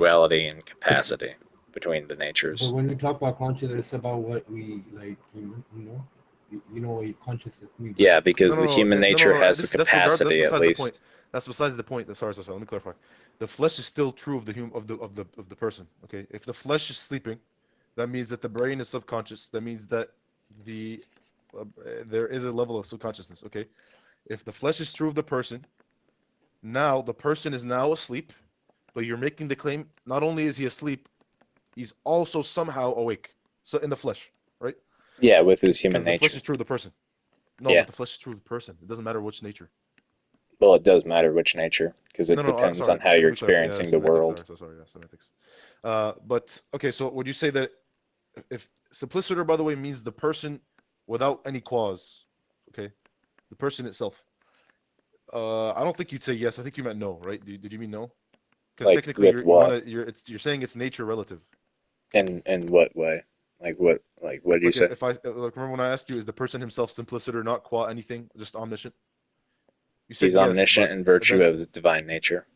duality and capacity between the But natures. when we talk about consciousness, it's about what we like. You know what consciousness means, right? Yeah, because the human nature has the That's regard. That's capacity, at besides the point. least. That's besides the point. Sorry. Let me clarify. The flesh is still true of the of the person. Okay. If the flesh is sleeping, that means that the brain is subconscious. That means that the there is a level of subconsciousness. Okay. If the flesh is true of the person, now the person is now asleep, but you're making the claim not only is he asleep, he's also somehow awake. So in the flesh, right? Yeah, with his human Because the flesh nature. is true of the person. No, Yeah. but the flesh is true of the person. It doesn't matter which nature. Well, it does matter which nature, because No, it no, depends sorry. on how Let you're me clarify. Yeah, experiencing the semantics. world. Sorry, yeah, semantics. But okay, so would you say that if simpliciter, by the way, means the person without any cause, okay, the person itself. I don't think you'd say yes. I think you meant no, right? Did you mean no? Because Like technically, with you what? wanna you're saying it's nature relative. In what way? Like what did you Like say? if I like remember when I asked you, is the person himself simpliciter, not qua anything, just omniscient? You said He's yes, omniscient but in virtue then of his divine nature.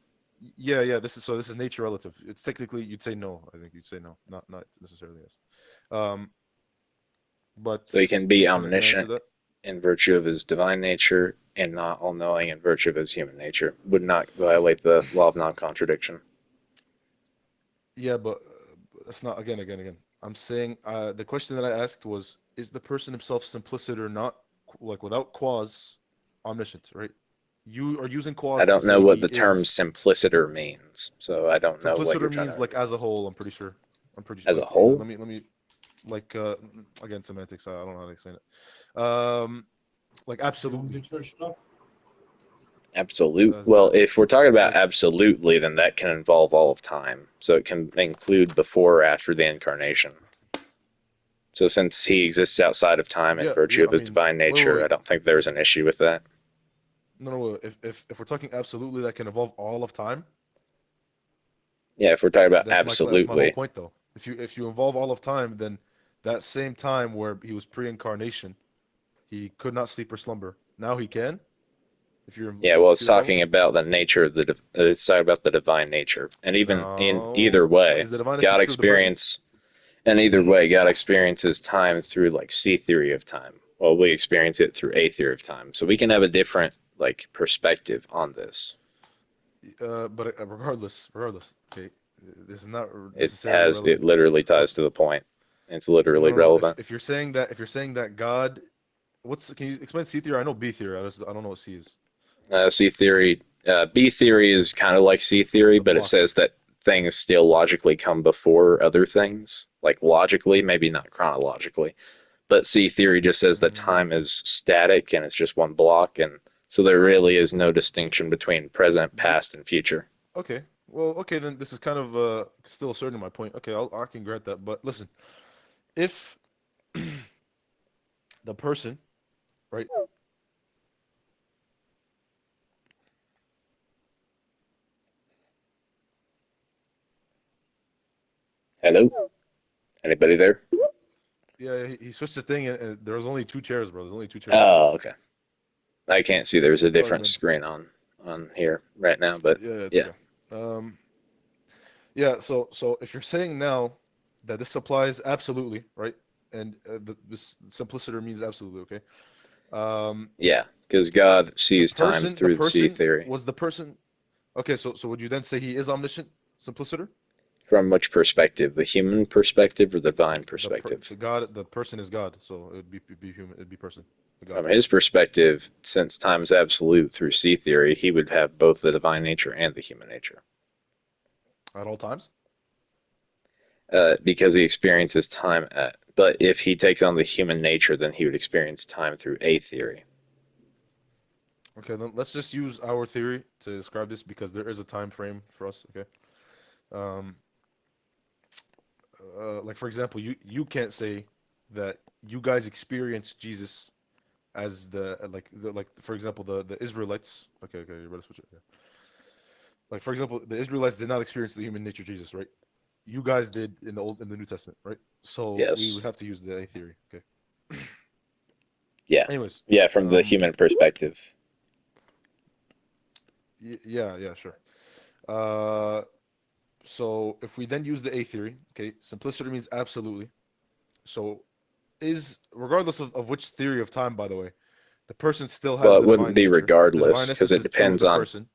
yeah. This is nature relative. It's technically you'd say no. I think you'd say no, not necessarily yes. Um, but So he can be can I answer omniscient that? in virtue of his divine nature and not all knowing in virtue of his human nature. Would not violate the law of non contradiction. Yeah, but that's not again. I'm saying the question that I asked was, is the person himself simplicit or not, like without quas, omniscient, right? You are using I quas to don't know say what he the term is. simpliciter means, so I don't know what you're Simpliciter trying to means like argue. as a whole. I'm pretty sure. As a Like whole? let me like again semantics. I don't know how to explain it. Like You know the absolutely. church stuff. Absolute. As Well, if we're talking about like absolutely, then that can involve all of time. So it can include before or after the incarnation. So since he exists outside of time in virtue yeah. of I his mean, divine nature, I wait. don't think there's an issue with that. No. If we're talking absolutely, that can involve all of time. Yeah, if we're talking about That's my whole absolutely, point though. If you involve all of time, then that same time where he was pre-incarnation, he could not sleep or slumber. Now he can. yeah, well, If it's you involve talking about the nature of it's talking about the divine nature, and even in either no, way, is the divine God essence true of the person? experience, and either way, God experiences time through like C theory of time. Well, we experience it through A theory of time, so we can have a different like perspective on this. But regardless, okay, this is not It necessarily has it relevant. literally But ties to the point. It's literally no. relevant. If you're saying that God, can you explain C theory? I know B theory. I don't know what C is. C theory, B theory is kind of like C It's theory, the but it block. says that things still logically come before other things, like logically, maybe not chronologically. But C theory just says that Mm, time is static and it's just one block, and so there really is no distinction between present, yeah, past, and future. okay. Well, okay, then this is kind of still asserting my point. Okay, I can grant that. But listen, if the person, right? Hello, anybody there? Yeah, he switched the thing, and there was only two chairs, bro. There's only two chairs. Oh, okay. I can't see. There's a I thought you different meant. screen on here right now, but Yeah, it's yeah, okay. Yeah. So if you're saying now that this applies absolutely, right? And this simpliciter means absolutely, okay? Um, yeah, because God sees time the through the C person theory. was the person. Okay, so would you then say he is omniscient, simpliciter? From which perspective? The human perspective or the divine perspective? The God, the person is God, so it'd be human, it'd be person, the God, From his perspective, since time is absolute through C theory, he would have both the divine nature and the human nature. at all times. Because he experiences time at. But if he takes on the human nature, then he would experience time through A theory. Okay, then let's just use our theory to describe this because there is a time frame for us. Okay, um, like for example, you can't say that you guys experienced Jesus as like for example the Israelites. Okay, you better switch it. Yeah. Like for example, the Israelites did not experience the human nature Jesus, right? You guys did in the New Testament, right? So we Yes. would have to use the A theory. Okay. Yeah. Anyways, Yeah, from the um, human perspective. yeah, sure. Uh, So if we then use the A theory, okay, simplicity means absolutely. So regardless of which theory of time, by the way, the person still has Well, it the wouldn't divine be nature. The regardless divine because essence it is true of depends the on person.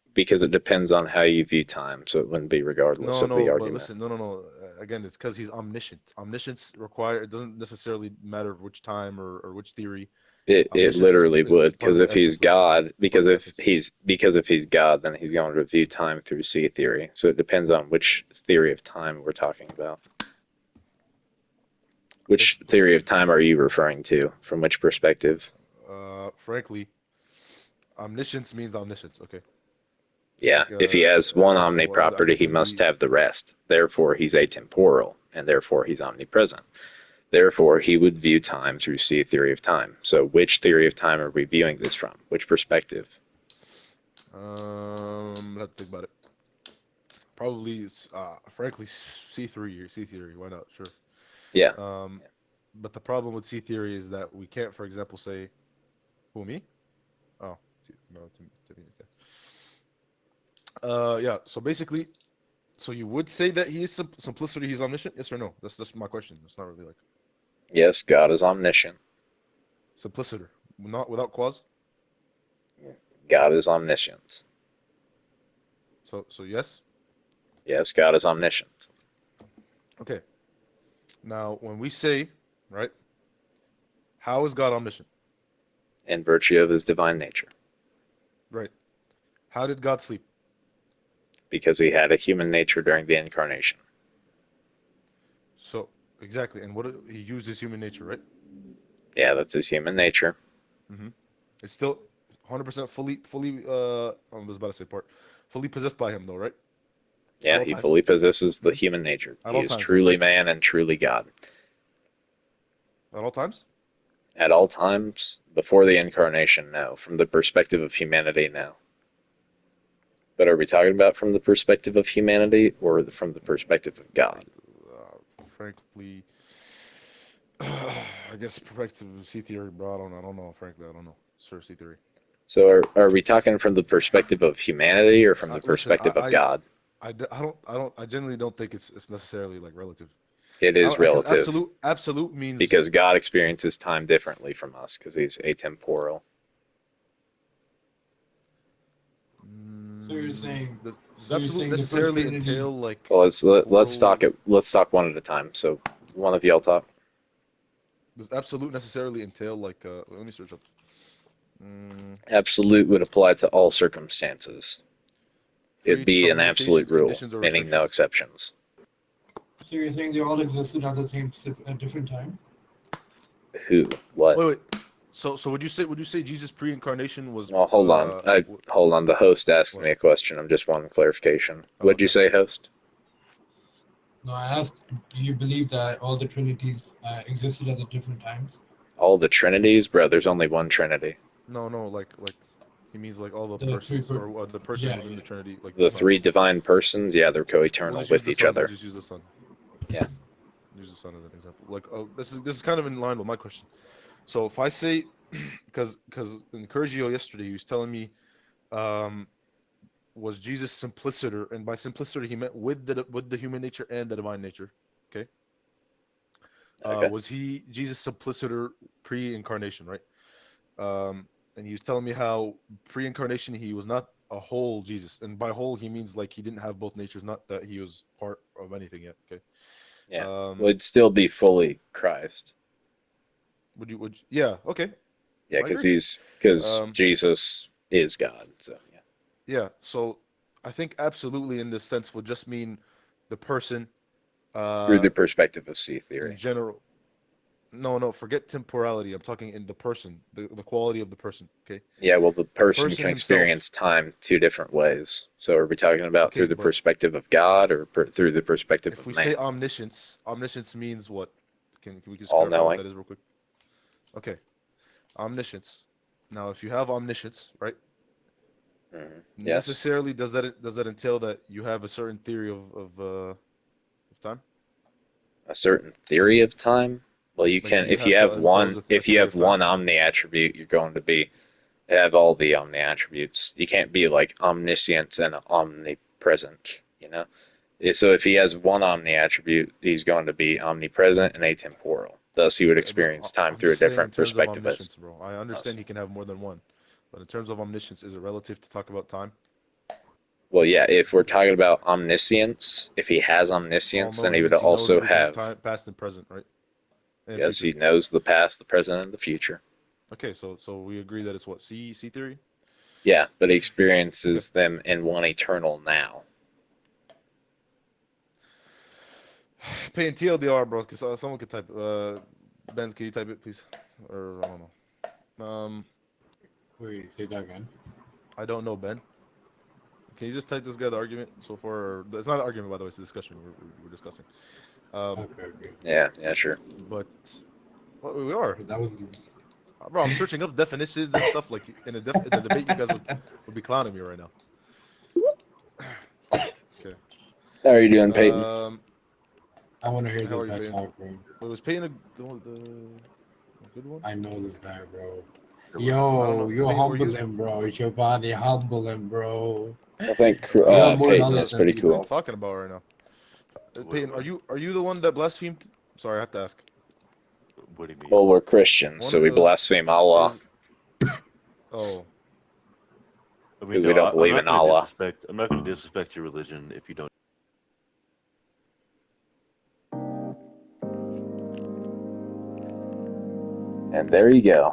how you view time. So it wouldn't be regardless No, of the no, but argument. listen, no. Again, it's because he's omniscient. Omniscience require it doesn't necessarily matter which time or which theory. It Omniscience is, literally is, would is part because of the if he's essence of God, it's part of the essence. because if he's God, then he's going to view time through C theory. So it depends on which theory of time we're talking about. Which theory of time are you referring to? From which perspective? Frankly, omniscience means omniscience. Okay, Yeah, like if he has one so I omniproperty, guess he it would must be have the rest. Therefore, he's atemporal, and therefore he's omnipresent. Therefore, he would view time through C theory of time. So, which theory of time are we viewing this from? Which perspective? let's think about it. Probably, frankly, C theory. Why not? Sure. Yeah, Um, but the problem with C theory is that we can't, for example, say, who, me? Oh, no, to me. Okay. Yeah. So basically, so you would say that he is simplicity, he's omniscient? Yes or no? That's my question. It's not really like yes, God is omniscient. simpliciter, not without quas. God is omniscient. So yes. Yes, God is omniscient. Okay. Now, when we say, right, how is God omniscient? In virtue of his divine nature, Right. How did God sleep? because he had a human nature during the incarnation. So exactly, and he used his human nature, right? Yeah, that's his human nature. Mm-hmm. It's still 100% fully. I was about to say part, fully possessed by him though, right? At Yeah, all he times. fully possesses the Mm-hmm. human nature. At He all is times though, truly right? man and truly God. At all times. At all times, before the incarnation, no. From the perspective of humanity, no. But are we talking about from the perspective of humanity or from the perspective of God? Frankly, I guess perspective C theory, bro. I don't know. Frankly, I don't know. Sir, C theory. So are we talking from the perspective of humanity or from the Listen, perspective of God? I generally don't think it's necessarily like relative. It I is don't because relative absolute means. because God experiences time differently from us because he's atemporal. So you're saying, Does so you're absolute saying the first necessarily Trinity. entail like Well, temporal? let's talk one at a time. So one of y'all talk. Does absolute necessarily entail like let me search up. Mm, Absolute would apply to all circumstances. It'd Freed be from an absolute limitations, rule, conditions, or meaning no restrictions. exceptions. So you're saying they all existed at the same at different time. Who? What? Wait. So would you say Jesus pre-incarnation was Well, hold on. Hold on. The host asked what? me a question. I'm just wanting clarification. Oh, What'd you okay. say, host? No, I asked, do you believe that all the Trinities existed at the different times? All the trinities, bro. There's only one trinity. No, like he means like all the The persons or the person yeah, within yeah. the Trinity, like the The Son. three divine persons, yeah, they're We'll co-eternal just use with the each Son. We'll other. just use the Son. Yeah. Use the Son as an example. Like, oh, this is kind of in line with my question. So if I say, because in Curgio yesterday he was telling me, um, was Jesus simpliciter, and by simpliciter he meant with the human nature and the divine nature. Okay. Okay. Was he Jesus simpliciter pre-incarnation, right? And he was telling me how pre-incarnation he was not a whole Jesus, and by whole he means like he didn't have both natures, not that he was part of anything yet. Okay. Yeah. Um, Would still be fully Christ. yeah, okay, Yeah, I agree. because Um, Jesus is God. So yeah. yeah, so I think absolutely in this sense would just mean the person Through the uh perspective of C in theory. general. No, forget temporality. I'm talking in the person, the quality of the person. Okay, Yeah, well, the the person person can himself. experience time two different ways. So are we talking about Okay, through the but perspective of God or through the perspective if of we say man? omniscience means what? Can we just All clarify what knowing. that is real quick? Okay, omniscience. Now, if you have omniscience, right, Yes. necessarily does that entail that you have a certain theory of time? A certain theory of time. Well, you Like, do can you have to impose a if you theory have of time? one omni attribute, you're going to be have all the omni attributes. You can't be like omniscient and omnipresent. You know, So if he has one omni attribute, he's going to be omnipresent and atemporal. Thus, he would Yeah, bro, experience I- time I'm through a just saying in different terms of perspective as omniscience, bro. I understand us. he can have more than one, but in terms of omniscience, is it relative to talk about time? Well, yeah, if we're talking about omniscience, if he has omniscience, All then knowing he would means he knows also everything, have, time, past and present, right? And yes, he future. knows the past, the present, and the future. Okay, so we agree that it's what, C theory? Yeah, but he Okay. experiences them in one eternal now. Paying TLDR, bro, because someone could type. Benz, can you type it, please? Or I don't know. Wait, say that again. I don't know, Ben. Can you just type this guy the argument so far? Or, it's not an argument, by the way. It's a discussion we're discussing. Okay. Yeah, sure. But well, we are, That was. bro. I'm searching up definitions and stuff like in in the debate. You guys would be clowning me right now. Okay. How are you doing, Peyton? I want to hear How this are you, guy Peyton? talk, bro. But was Peyton a good one? I know this guy, bro. I don't Yo, know. you Peyton, were humble you? him, bro. It's your body, humble him, bro. I think You have more Peyton knowledge is than pretty me, What are you cool. bro. talking about right now? Peyton, What, are you the one that blasphemed? Sorry, I have to ask. what do you mean? Well, we're Christians, so One, we it was, blaspheme it Allah was, oh, I mean, because we no, don't I'm believe not in going to Allah. disrespect. I'm not going to disrespect your religion if you don't. And there you go.